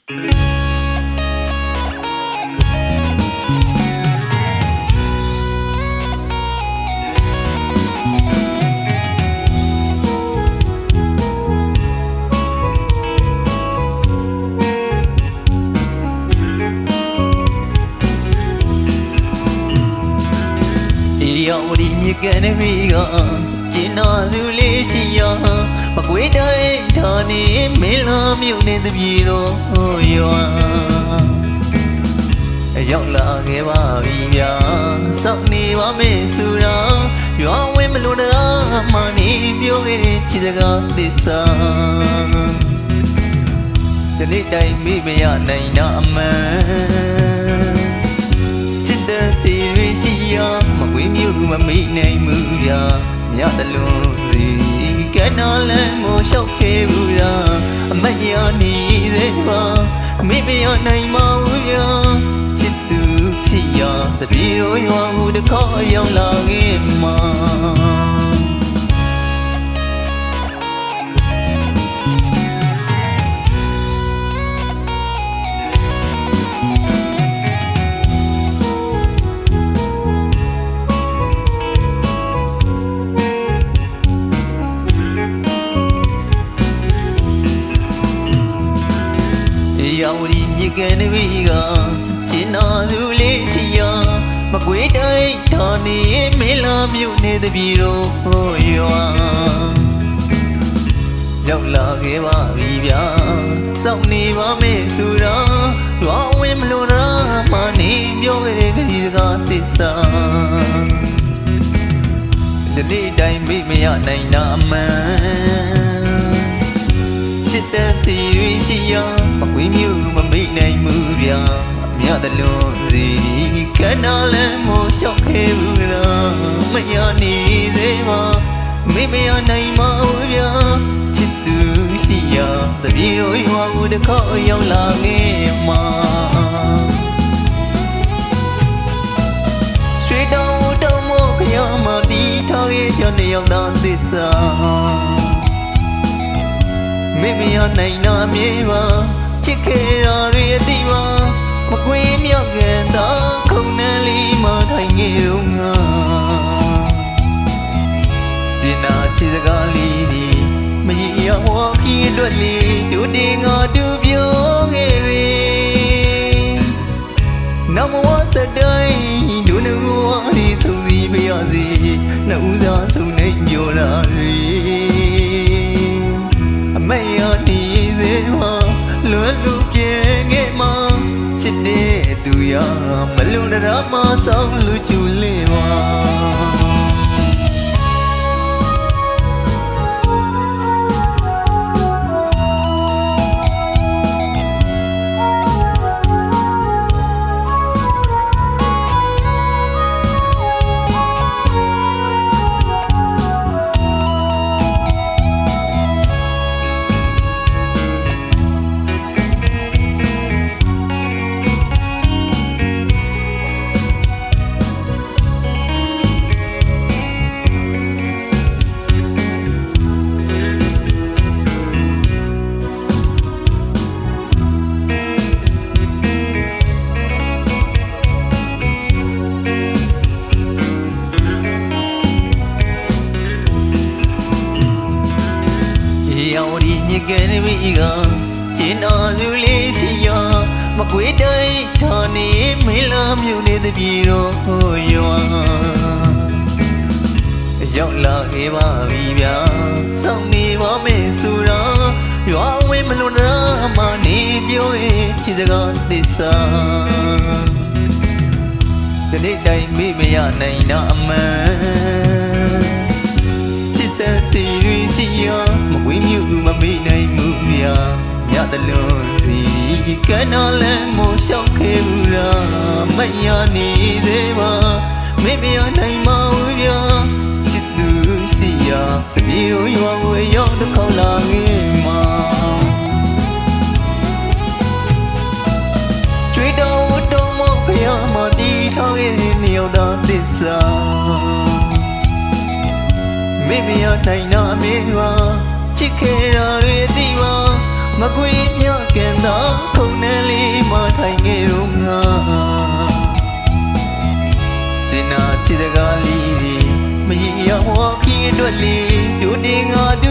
ရောက်ဒီမြကနေမိကကျင်နာသူလေးရှိရမကွေးတိုင်းဌာနေမင်းလာမြို့နေတပြေတော့ရွာရောက်လာခဲ့ပါပြီဗျာစောင့်နေပါမယ်ဆိုတာရွာဝင်မလို့တရားမှနေပြောခဲ့တဲ့ချစ်စကားသစ္စာဒီနေ့တိုင်းမိမရနိုင်တာအမှန်ချစ်တဲ့တီရီရှိရမကွေးမြို့မမိနိုင်မှုဗျာမြတ်တလုံးစီကနော်လဲမို့လျှောက်ခဲ့ဘူးရာအမရနေသေးပါမိမရနိုင်မဘူးဗျာချစ်သူရှိရတပြေရောရွာမှုတစ်ခေါက်ရောက်လာခဲ့မှာရောက်ဒီမြကနေမိကကျင်နာသူလေးရှိရမကွေးတိုင်းဌာနေမင်းလာမြို့နေတပြေတော့ရွာရောက်လာခဲ့ပါပြီဗျာစောင့်နေပါမယ်ဆိုတာရွာဝင်မလို့လားမနေပြောခဲ့တဲ့ကတိစကားသစ္စာဒီနေ့တိုင်းမိမရနိုင်တာအမှန်ချစ်တဲ့တီရီရှိရမကွေးမြို့မမိနိုင်မှုဗျာမြတ်တလုံးစီကနော်လဲမို့လျှောက်ခဲ့ဘူးလားမရနေသေးပါမိမရနိုင်မဘူးဗျာချစ်သူရှိရတပြေရောရွာကိုတစ်ခေါက်ရောက်လာခဲ့မှာရွှေတောင်တောင်မို့ခရမတီထားခဲ့ကြတဲ့ရောက်တာသစ္စာမိမရနိုင်တာမြေပါချစ်ခဲ့တာတွေအတိပါမကွေးမြောက်ကန်သာခုံနှန်းလေးမထိုင်ခဲ့တော့ငါဒီနာချစ်စကားလေးဒီမကြီးရဝါခီးလွတ်လေးတို့တင်ငါတူပြောခဲ့ပြီနမဝစတိုင်းတို့ငါဝါဒီဆုံးစီပြရစီနှုတ်စားဆုံးနေပြောတာတွေအမေရနေစေမှာလွယ်လို့ပြင်းခဲ့မှာချစ်တဲ့သူရမလုံရမဆောင်လူကျူလေးပါရောက်ဒီမြကနေမိကကျင်နာသူလေးရှိရမကွေးတိုင်းဌာနေမင်းလာမြို့နေတပြေတော့ရွာရောက်လာခဲ့ပါပြီဗျာစောင့်နေပါမယ်ဆိုတာရွာဝင်မလို့လားမနေပြောရဲ့ချစ်စကားသစ္စာဒီနေ့တိုင်းမိမရနိုင်တာအမှန်ချစ်တဲ့တီရီရှိရမကွေးမြို့မမိနိုင်မှုဗျာမြတ်တလုံးစီကနော်လဲမို့လျှောက်ခဲ့ဘူးလားမရနေသေးပါမိမရနိုင်မဘူးဗျာချစ်သူရှိရတပြေရောရွာကိုရောက်တစ်ခေါက်လာခဲ့မှာကျွေးတော်တော်မို့ဖျားမတီးထားခဲ့တဲ့နေရောက်တာသစ္စာမိမရနိုင်တာမေးပါချစ်ခဲ့တာတွေအတိပါမကွေးမြောက်ကန်သာခုံ ဝခီးအတွက်လေးကျိုးတင်ငါသူ